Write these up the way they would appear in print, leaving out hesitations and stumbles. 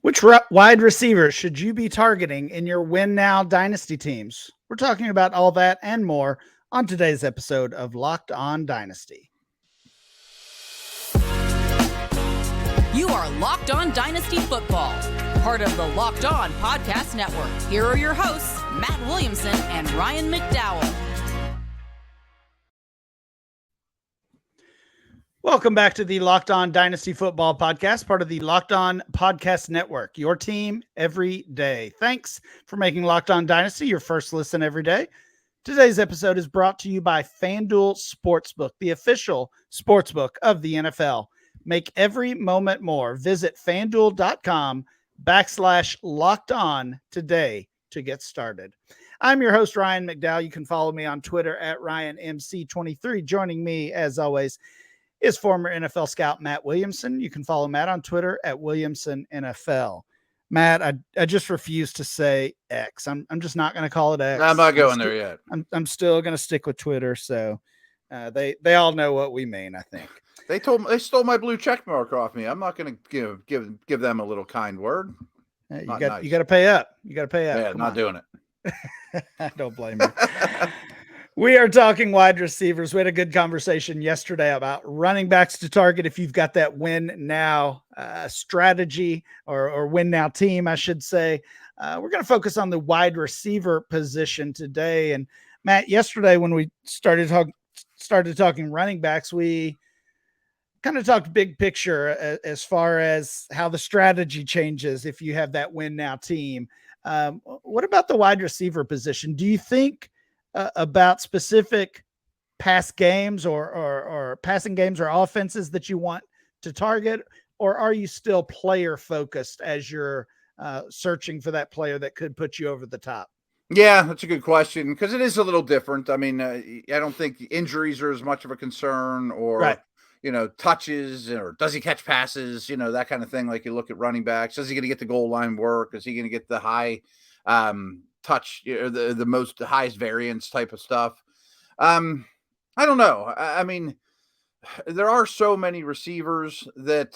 Which wide receiver should you be targeting in your Win Now Dynasty teams? We're talking about all that and more on today's episode of Locked On Dynasty. You are Locked On Dynasty Football, part of the Locked On Podcast Network. Here are your hosts, Matt Williamson and Ryan McDowell. Welcome back to the Locked On Dynasty Football Podcast, part of the Locked On Podcast Network, your team every day. Thanks for making Locked On Dynasty your first listen every day. Today's episode is brought to you by FanDuel Sportsbook, the official sportsbook of the NFL. Make every moment more. Visit FanDuel.com/LockedOn today to get started. I'm your host, Ryan McDowell. You can follow me on Twitter at RyanMC23. Joining me, as always, is former NFL scout Matt Williamson. You can follow Matt on Twitter at WilliamsonNFL. Matt, I just refuse to say X. I'm just not going to call it X. I'm not going there yet. I'm still going to stick with Twitter. So they all know what we mean, I think. They stole my blue check mark off me. I'm not going to give them a little kind word. You got to pay up. You got to pay up. Yeah, not doing it. I don't blame you. We are talking wide receivers. We had a good conversation yesterday about running backs to target if you've got that win now strategy or win now team, I should say. We're going to focus on the wide receiver position today. And Matt, yesterday when we started talking running backs, we kind of talked big picture as far as how the strategy changes if you have that win now team. What about the wide receiver position? Do you think about specific pass games or passing games or offenses that you want to target, or are you still player focused as you're searching for that player that could put you over the top? Yeah, that's a good question because it is a little different. I mean, I don't think injuries are as much of a concern or, right. Touches or does he catch passes, that kind of thing. Like you look at running backs, is he going to get the goal line work? Is he going to get the high touch, the highest variance type of stuff? I don't know. I mean, there are so many receivers that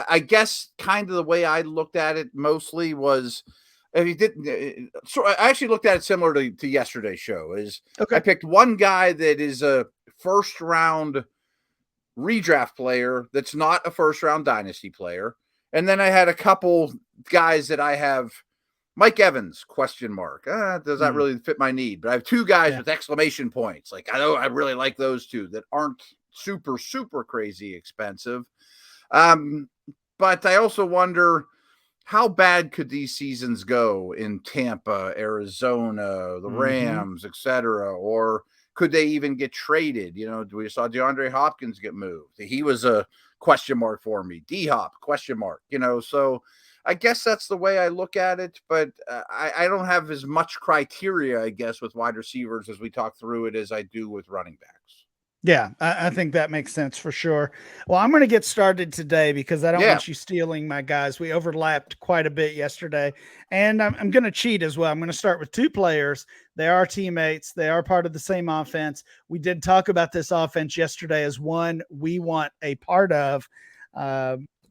I guess kind of the way I looked at it mostly was if he didn't. So I actually looked at it similar to yesterday's show. I picked one guy that is a first round redraft player that's not a first round dynasty player, and then I had a couple guys that I have. Mike Evans, question mark. Does that really fit my need? But I have two guys with exclamation points. Like, I really like those two that aren't super, super crazy expensive. But I also wonder how bad could these seasons go in Tampa, Arizona, the Rams, etc., or could they even get traded? We saw DeAndre Hopkins get moved. He was a question mark for me. D-Hop, question mark. So I guess that's the way I look at it, but I don't have as much criteria, I guess, with wide receivers as we talk through it as I do with running backs. Yeah, I think that makes sense for sure. Well, I'm going to get started today because I don't want you stealing my guys. We overlapped quite a bit yesterday, and I'm going to cheat as well. I'm going to start with two players. They are teammates. They are part of the same offense. We did talk about this offense yesterday as one we want a part of.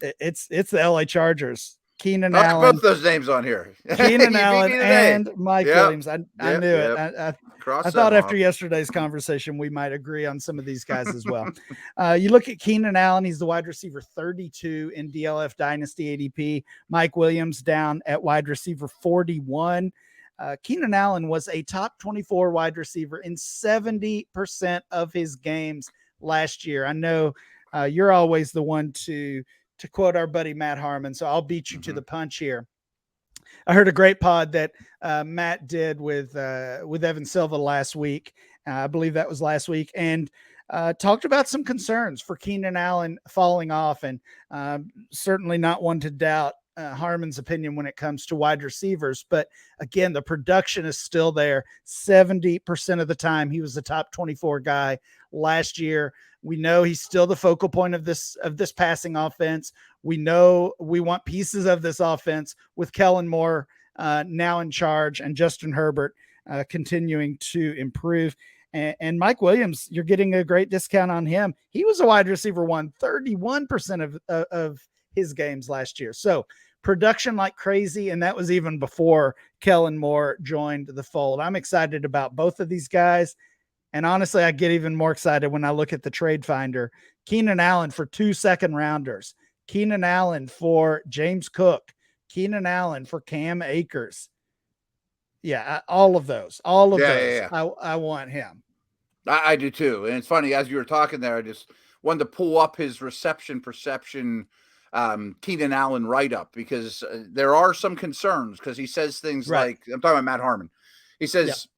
It's the LA Chargers. Keenan Allen. Both those names on here. Keenan Allen and Mike Williams. I knew it. I thought after yesterday's conversation, we might agree on some of these guys as well. You look at Keenan Allen. He's the wide receiver 32 in DLF Dynasty ADP. Mike Williams down at wide receiver 41. Keenan Allen was a top 24 wide receiver in 70% of his games last year. I know you're always the one to quote our buddy Matt Harmon, so I'll beat you to the punch here. I heard a great pod that Matt did with Evan Silva last week. I believe that was last week, and talked about some concerns for Keenan Allen falling off, and certainly not one to doubt Harmon's opinion when it comes to wide receivers. But again, the production is still there. 70% of the time, he was the top 24 guy last year. We know he's still the focal point of this passing offense. We know we want pieces of this offense with Kellen Moore now in charge and Justin Herbert continuing to improve. And Mike Williams, you're getting a great discount on him. He was a wide receiver 31% of his games last year. So production like crazy. And that was even before Kellen Moore joined the fold. I'm excited about both of these guys. And honestly, I get even more excited when I look at the trade finder. Keenan Allen for 2 second-rounders. Keenan Allen for James Cook. Keenan Allen for Cam Akers. Yeah, all of those. Yeah. I want him. I do too. And it's funny, as you were talking there, I just wanted to pull up his reception perception Keenan Allen write-up, because there are some concerns, because he says things like, I'm talking about Matt Harmon. He says,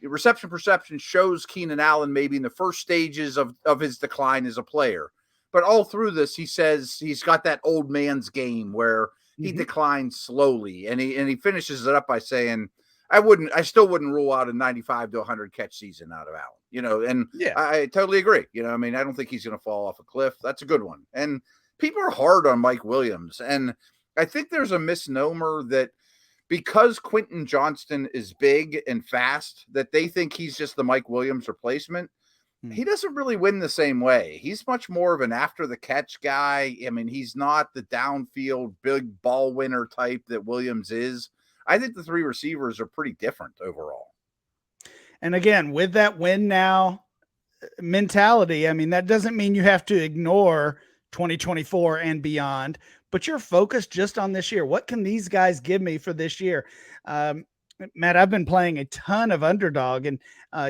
reception perception shows Keenan Allen maybe in the first stages of his decline as a player. But all through this, he says he's got that old man's game where he declines slowly. And he finishes it up by saying, I still wouldn't rule out a 95 to 100 catch season out of Allen, and I totally agree. I mean, I don't think he's going to fall off a cliff. That's a good one. And people are hard on Mike Williams. And I think there's a misnomer that because Quentin Johnston is big and fast, that they think he's just the Mike Williams replacement. He doesn't really win the same way. He's much more of an after the catch guy. I mean, he's not the downfield big ball winner type that Williams is. I think the three receivers are pretty different overall. And again, with that win now mentality, I mean, that doesn't mean you have to ignore 2024 and beyond, but you're focused just on this year. What can these guys give me for this year? Matt, I've been playing a ton of underdog, and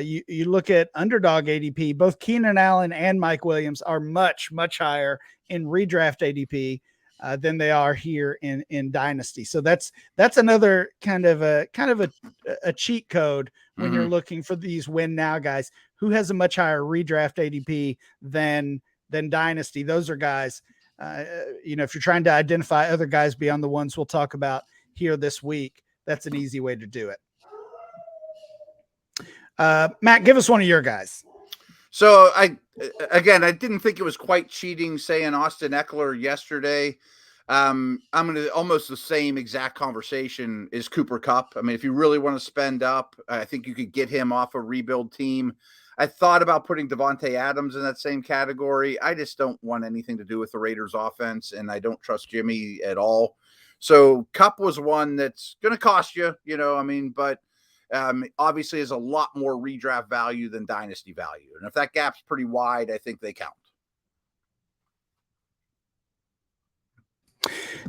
you look at underdog ADP, both Keenan Allen and Mike Williams are much, much higher in redraft ADP than they are here in Dynasty. So that's another kind of a cheat code when you're looking for these win now guys. Who has a much higher redraft ADP than Dynasty? Those are guys, if you're trying to identify other guys beyond the ones we'll talk about here this week, that's an easy way to do it. Matt, give us one of your guys. So I didn't think it was quite cheating saying Austin Eckler yesterday. I'm going to almost the same exact conversation is Cooper Kupp. I mean, if you really want to spend up, I think you could get him off a rebuild team. I thought about putting Devontae Adams in that same category. I just don't want anything to do with the Raiders offense, and I don't trust Jimmy at all. So Kupp was one that's going to cost you, but obviously is a lot more redraft value than dynasty value. And if that gap's pretty wide, I think they count.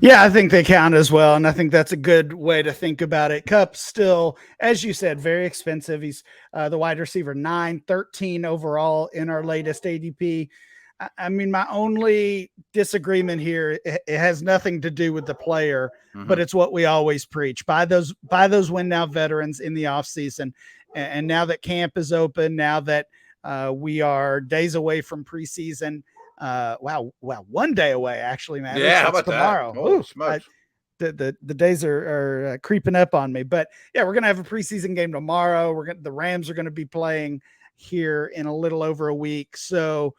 Yeah, I think they count as well. And I think that's a good way to think about it. Kupp still, as you said, very expensive. He's the wide receiver 9, 13 overall in our latest ADP. I mean, my only disagreement here, it has nothing to do with the player, but it's what we always preach. Buy those win now veterans in the offseason. And now that camp is open, now that we are days away from preseason, wow, 1 day away, actually, man. Yeah, how about tomorrow? That? Oh, smokes. The days are creeping up on me, but yeah, we're going to have a preseason game tomorrow. The Rams are going to be playing here in a little over a week. So,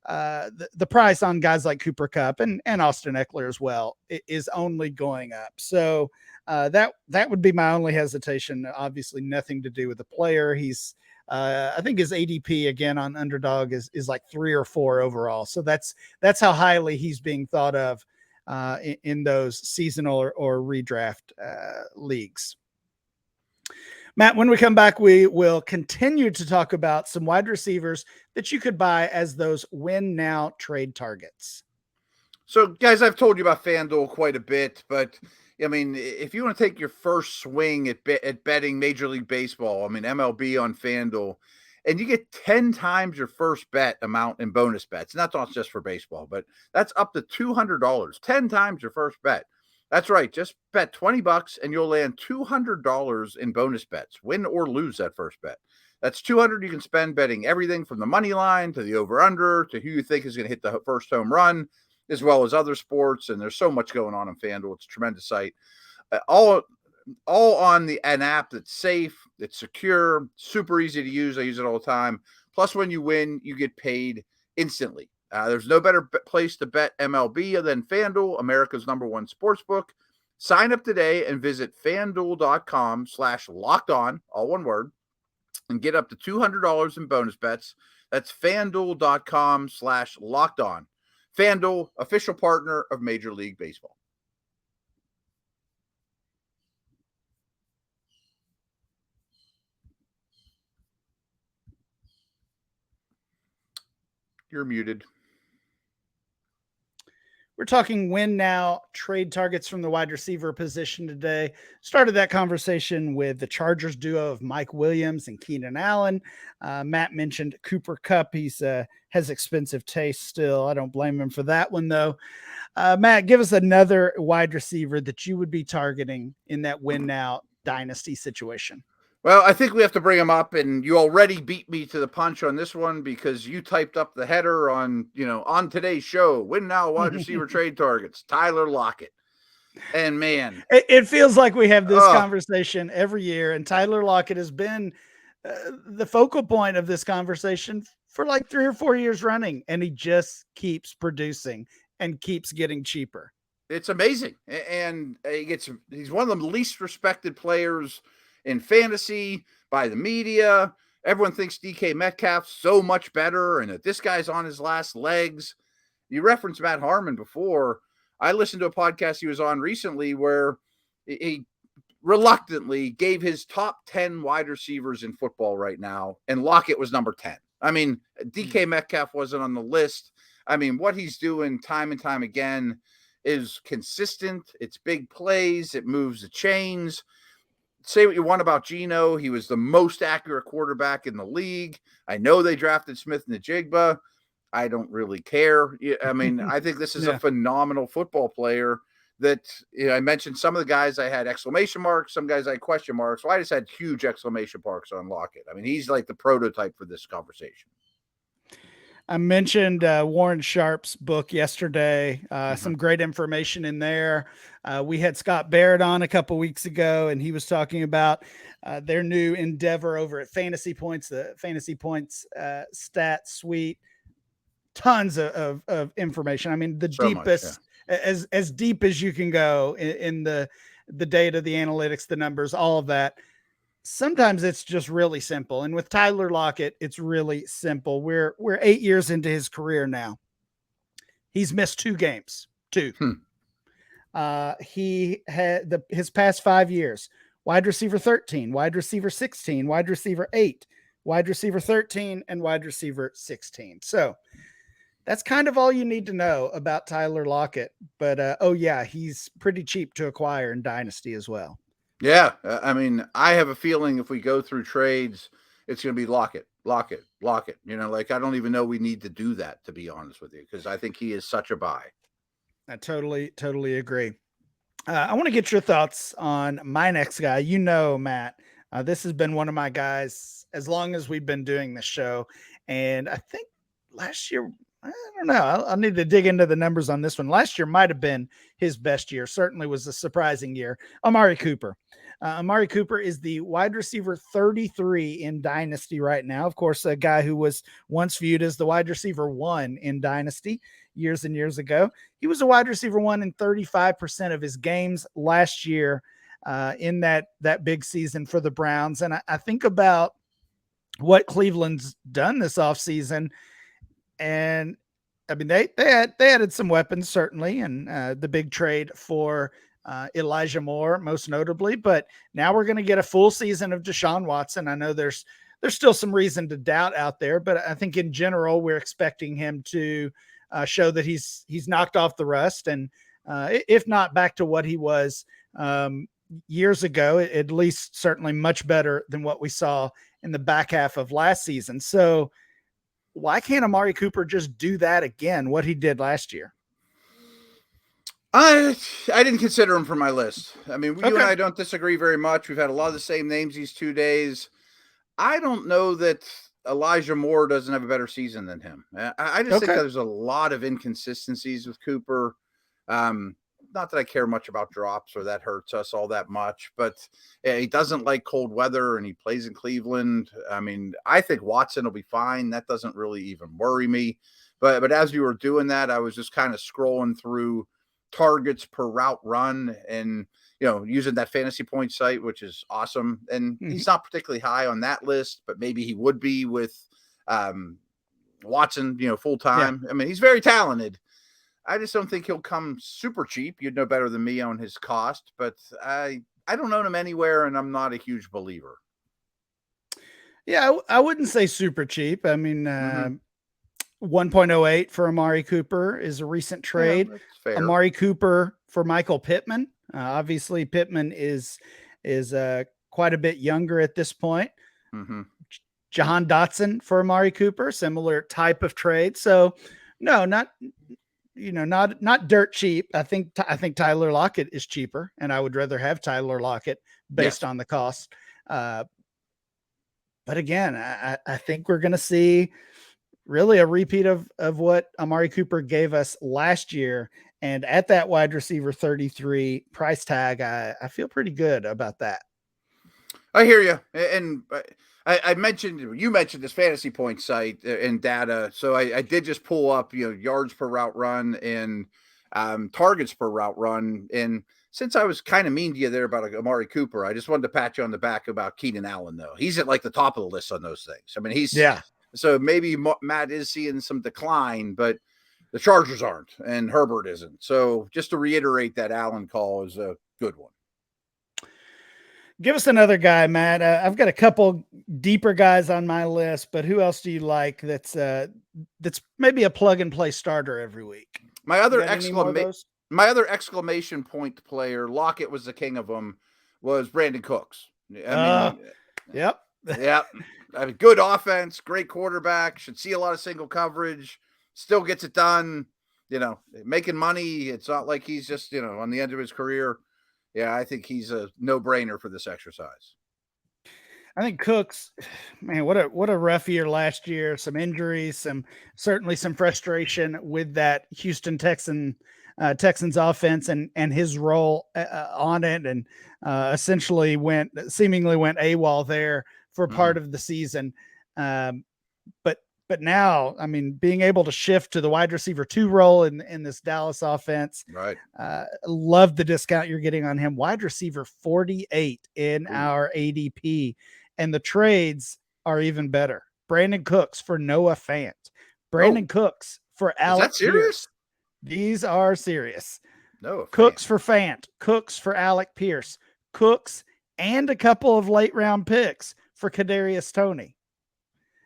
the price on guys like Cooper Kupp and Austin Eckler as well is only going up. So that would be my only hesitation. Obviously nothing to do with the player. He's I think his ADP again on underdog is like 3 or 4 overall. So that's how highly he's being thought of in those seasonal or redraft leagues. Matt, when we come back, we will continue to talk about some wide receivers that you could buy as those win now trade targets. So, guys, I've told you about FanDuel quite a bit, but I mean, if you want to take your first swing at betting Major League Baseball, I mean, MLB on FanDuel, and you get 10 times your first bet amount in bonus bets, and that's not just for baseball, but that's up to $200, 10 times your first bet. That's right. Just bet $20 and you'll land $200 in bonus bets, win or lose that first bet. That's $200 you can spend betting everything from the money line to the over-under to who you think is going to hit the first home run, as well as other sports. And there's so much going on FanDuel. It's a tremendous site. All on an app that's safe, it's secure, super easy to use. I use it all the time. Plus, when you win, you get paid instantly. There's no better place to bet MLB than FanDuel, America's #1 sportsbook. Sign up today and visit FanDuel.com/lockedon, all one word, and get up to $200 in bonus bets. That's FanDuel.com/lockedon. FanDuel, official partner of Major League Baseball. You're muted. We're talking win now trade targets from the wide receiver position today. Started that conversation with the Chargers duo of Mike Williams and Keenan Allen. Matt mentioned Cooper Kupp. He's has expensive taste still. I don't blame him for that one though. Matt, give us another wide receiver that you would be targeting in that win now dynasty situation. Well, I think we have to bring him up, and you already beat me to the punch on this one because you typed up the header on today's show, win now wide receiver trade targets, Tyler Lockett. And man, it feels like we have this conversation every year, and Tyler Lockett has been the focal point of this conversation for like 3 or 4 years running, and he just keeps producing and keeps getting cheaper. It's amazing. And he's one of the least respected players in fantasy by the media. Everyone thinks DK Metcalf's so much better and that this guy's on his last legs. You referenced Matt Harmon before. I listened to a podcast he was on recently where he reluctantly gave his top 10 wide receivers in football right now, and Lockett was number 10. I mean, DK Metcalf wasn't on the list. I mean, what he's doing time and time again is consistent. It's big plays. It moves the chains. Say what you want about Geno. He was the most accurate quarterback in the league. I know they drafted Smith-Njigba. I don't really care. I mean, I think this is a phenomenal football player that I mentioned some of the guys I had exclamation marks, some guys I had question marks. So I just had huge exclamation marks on Lockett. I mean, he's like the prototype for this conversation. I mentioned Warren Sharp's book yesterday. Some great information in there. We had Scott Barrett on a couple weeks ago, and he was talking about their new endeavor over at Fantasy Points, the Fantasy Points stat suite. Tons of information. I mean, the deepest, as deep as you can go in the data, the analytics, the numbers, all of that. Sometimes it's just really simple. And with Tyler Lockett, it's really simple. We're 8 years into his career now. He's missed 2 games. 2. He had his past 5 years, wide receiver 13, wide receiver 16, wide receiver 8, wide receiver 13, and wide receiver 16. So that's kind of all you need to know about Tyler Lockett. But, he's pretty cheap to acquire in Dynasty as well. Yeah, I mean, I have a feeling if we go through trades, it's going to be Lockett. Like I don't even know we need to do that, to be honest with you, because I think he is such a buy. I totally agree. I want to get your thoughts on my next guy. Matt, this has been one of my guys as long as we've been doing this show. And I think last year, I don't know. I'll need to dig into the numbers on this one. Last year might have been his best year. Certainly was a surprising year. Amari Cooper. Amari Cooper is the wide receiver 33 in Dynasty right now. Of course, a guy who was once viewed as the wide receiver 1 in Dynasty years and years ago. He was a wide receiver 1 in 35% of his games last year in that big season for the Browns. And I think about what Cleveland's done this offseason. And I mean, they added some weapons, certainly, and the big trade for Elijah Moore, most notably. But now we're going to get a full season of Deshaun Watson. I know there's still some reason to doubt out there, but I think in general we're expecting him to show that he's knocked off the rust, and if not back to what he was years ago, at least certainly much better than what we saw in the back half of last season. So why can't Amari Cooper just do that again, what he did last year? I didn't consider him for my list. I mean, you and I don't disagree very much. We've had a lot of the same names these 2 days. I don't know that Elijah Moore doesn't have a better season than him. I just think that there's a lot of inconsistencies with Cooper. Not that I care much about drops or that hurts us all that much, but he doesn't like cold weather and he plays in Cleveland. I mean, I think Watson will be fine. That doesn't really even worry me. But as you were doing that, I was just kind of scrolling through targets per route run and, using that fantasy point site, which is awesome. And he's not particularly high on that list, but maybe he would be with Watson, full time. Yeah. I mean, he's very talented. I just don't think he'll come super cheap. You'd know better than me on his cost, but I don't own him anywhere, and I'm not a huge believer. Yeah, I wouldn't say super cheap. I mean, 1.08 for Amari Cooper is a recent trade. Amari Cooper for Michael Pittman. Obviously, Pittman is quite a bit younger at this point. Mm-hmm. Jahan Dotson for Amari Cooper, similar type of trade. So, no, not dirt cheap. I think Tyler Lockett is cheaper, and I would rather have Tyler Lockett based on the cost. But again, I think we're going to see really a repeat of what Amari Cooper gave us last year. And at that wide receiver 33 price tag, I feel pretty good about that. I hear you. And you mentioned this fantasy point site and data. So I did just pull up, yards per route run and targets per route run. And since I was kind of mean to you there about Amari Cooper, I just wanted to pat you on the back about Keenan Allen, though. He's at like the top of the list on those things. I mean, so maybe Matt is seeing some decline, but the Chargers aren't and Herbert isn't. So just to reiterate, that Allen call is a good one. Give us another guy, Matt. I've got a couple deeper guys on my list, but who else do you like that's maybe a plug and play starter every week? My other exclamation point player, Lockett was the king of them, was Brandon Cooks. Yep. Yep. I mean, good offense, great quarterback, should see a lot of single coverage, still gets it done, making money. It's not like he's just, on the end of his career. Yeah, I think he's a no-brainer for this exercise. I think Cooks, man, what a rough year last year. Some injuries, certainly some frustration with that Houston Texans offense and his role on it, and essentially seemingly went AWOL there for part of the season. But now, I mean, being able to shift to the wide receiver 2 role in this Dallas offense, right? Love the discount you're getting on him. Wide receiver 48 in our ADP, and the trades are even better. Brandon Cooks for Noah Fant. Brandon Cooks for Alec Pierce. Is that serious? These are serious. No, Cooks for Fant. Cooks for Alec Pierce. Cooks and a couple of late round picks for Kadarius Toney.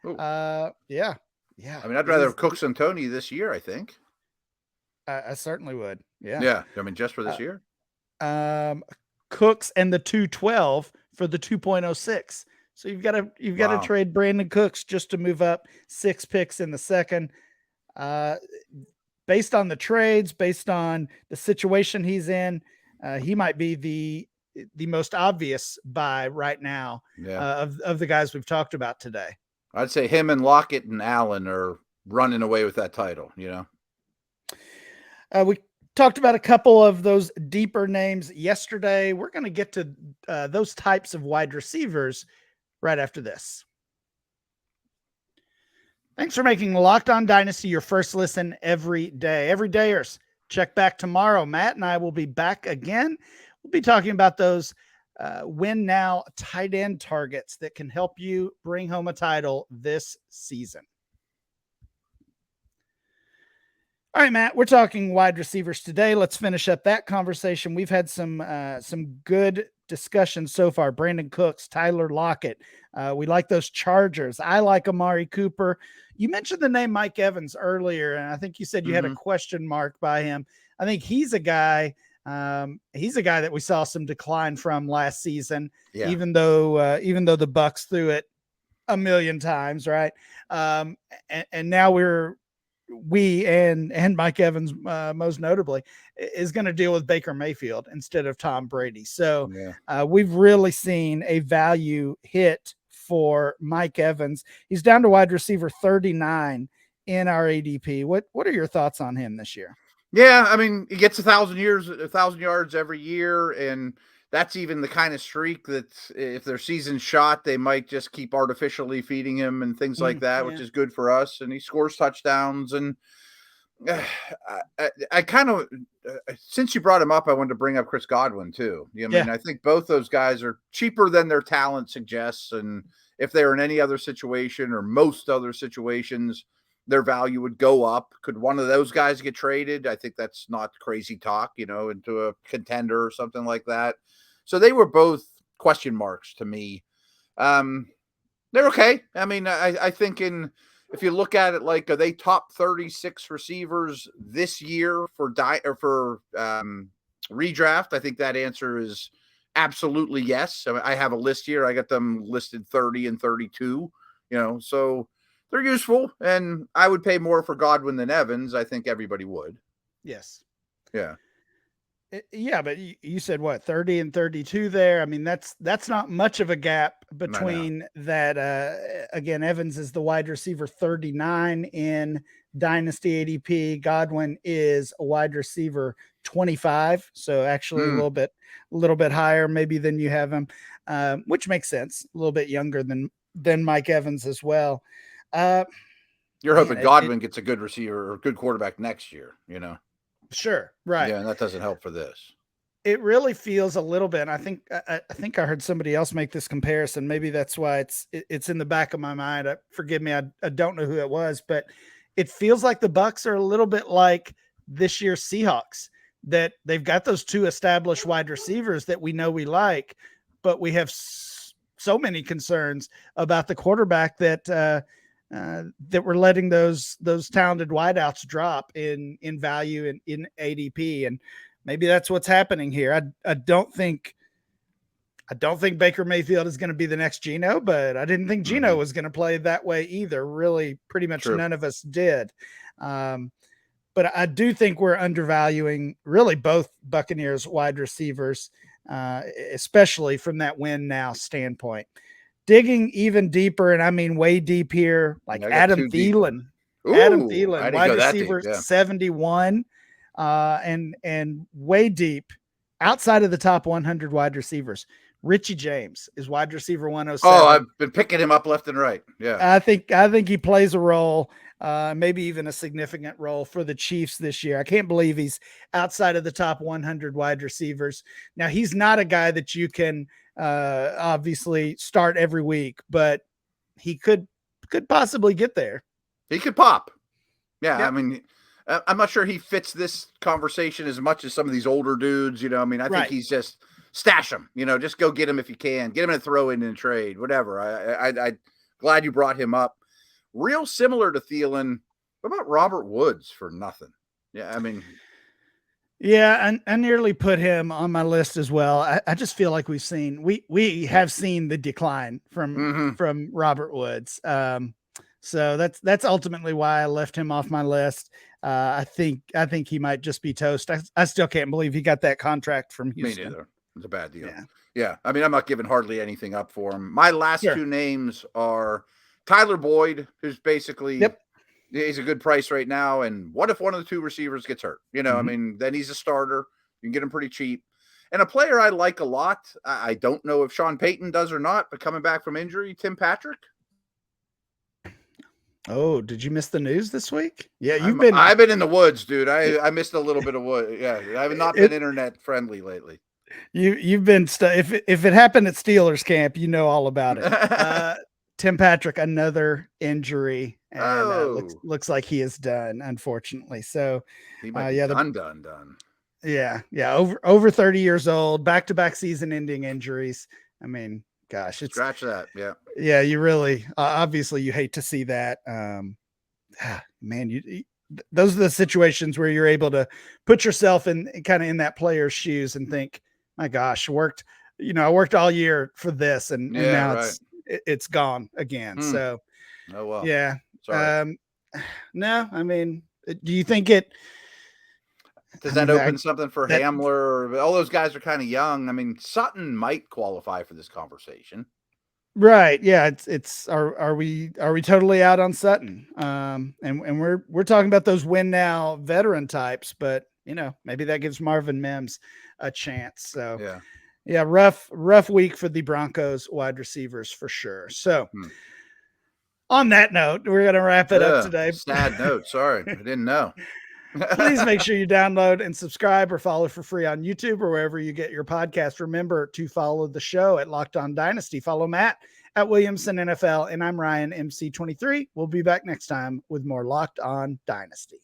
Yeah. I mean, I'd rather have Cooks and Toney this year, I think. I certainly would. Yeah. Yeah. I mean, just for this year. Cooks and the 212 for the 2.06. So you've got to trade Brandon Cooks just to move up 6 picks in the second. Based on the trades, based on the situation he's in, he might be the most obvious buy right now of the guys we've talked about today. I'd say him and Lockett and Allen are running away with that title, We talked about a couple of those deeper names yesterday. We're going to get to those types of wide receivers right after this. Thanks for making Locked On Dynasty your first listen every day. Every dayers, check back tomorrow. Matt and I will be back again. We'll be talking about those win now tight end targets that can help you bring home a title this season. All right, Matt, we're talking wide receivers today. Let's finish up that conversation. We've had some good discussions so far. Brandon Cooks, Tyler Lockett. We like those Chargers. I like Amari Cooper. You mentioned the name Mike Evans earlier, and I think you said you had a question mark by him. I think he's a guy that we saw some decline from last season, even though the Bucs threw it a million times, right? And now we and Mike Evans, most notably, is going to deal with Baker Mayfield instead of Tom Brady. So we've really seen a value hit for Mike Evans. He's down to wide receiver 39 in our ADP. What are your thoughts on him this year? Yeah, I mean, he gets 1,000 yards every year, and that's even the kind of streak that if their season's shot, they might just keep artificially feeding him and things like that, which is good for us. And he scores touchdowns. And I kind of, since you brought him up, I wanted to bring up Chris Godwin too. I think both those guys are cheaper than their talent suggests. And if they're in any other situation or most other situations, their value would go up. Could one of those guys get traded? I think that's not crazy talk, into a contender or something like that. So they were both question marks to me. They're okay. I mean, I think in if you look at it, like, are they top 36 receivers this year for redraft? I think that answer is absolutely yes. I have a list here. I got them listed 30 and 32, so they're useful, and I would pay more for Godwin than Evans. I think everybody would. Yes. Yeah. Yeah, but you said what, 30 and 32 there? I mean, that's not much of a gap between that. Again, Evans is the wide receiver 39 in Dynasty ADP. Godwin is a wide receiver 25, so actually a little bit higher maybe than you have him, which makes sense. A little bit younger than Mike Evans as well. You're hoping Godwin gets a good receiver or good quarterback next year, Sure. Right. Yeah. And that doesn't help for this. It really feels a little bit. I think I heard somebody else make this comparison. Maybe that's why it's in the back of my mind. Forgive me. I don't know who it was, but it feels like the Bucs are a little bit like this year's Seahawks, that they've got those two established wide receivers that we know we like, but we have so many concerns about the quarterback that we're letting those talented wideouts drop in value and in ADP. And maybe that's what's happening here. I don't think Baker Mayfield is going to be the next Geno, but I didn't think Geno was going to play that way either. Really, pretty much none of us did. But I do think we're undervaluing really both Buccaneers wide receivers, especially from that win now standpoint. Digging even deeper, and I mean way deep here, like Adam Thielen. Adam Thielen, wide receiver 71, and way deep outside of the top 100 wide receivers. Richie James is wide receiver 107. Oh, I've been picking him up left and right. Yeah, I think he plays a role, maybe even a significant role for the Chiefs this year. I can't believe he's outside of the top 100 wide receivers. Now, he's not a guy that you can obviously start every week, but he could possibly get there. He could pop. Yeah. Yep. I mean, I'm not sure he fits this conversation as much as some of these older dudes, I mean, I think he's just stash him, just go get him if you can, get him in a throw in trade, whatever. I glad you brought him up. Real similar to Thielen. What about Robert Woods for nothing? Yeah. I mean, yeah, I nearly put him on my list as well. I just feel like we have seen the decline from Robert Woods. So that's ultimately why I left him off my list. I think he might just be toast. I still can't believe he got that contract from Houston. Me neither. It's a bad deal. Yeah. I mean, I'm not giving hardly anything up for him. My last two names are Tyler Boyd, who's basically he's a good price right now. And what if one of the two receivers gets hurt? I mean, then he's a starter. You can get him pretty cheap. And a player I like a lot, I don't know if Sean Payton does or not, but coming back from injury, Tim Patrick. Oh, did you miss the news this week? Yeah, I've been in the woods, dude. I missed a little bit of wood. Yeah, I have not been internet friendly lately. You've been if it happened at Steelers camp, you know all about it. Tim Patrick, another injury, and looks like he is done, unfortunately. So, he might be done. Yeah, over 30 years old, back-to-back season-ending injuries. I mean, gosh, it's scratch that. Yeah. You really, obviously, you hate to see that. Man, those are the situations where you're able to put yourself in that player's shoes and think, my gosh, I worked all year for this, and now it's gone again. So, oh well, yeah. Sorry. No, I mean, do you think it? Does that open something for Hamler? All those guys are kind of young. I mean, Sutton might qualify for this conversation. Right. Yeah. It's are we totally out on Sutton? And we're talking about those win now veteran types, but maybe that gives Marvin Mims a chance. So yeah, rough week for the Broncos wide receivers for sure. So on that note, we're going to wrap it up today. Sad note. Sorry. I didn't know. Please make sure you download and subscribe or follow for free on YouTube or wherever you get your podcast. Remember to follow the show at Locked On Dynasty. Follow Matt at Williamson NFL, and I'm Ryan MC23. We'll be back next time with more Locked On Dynasty.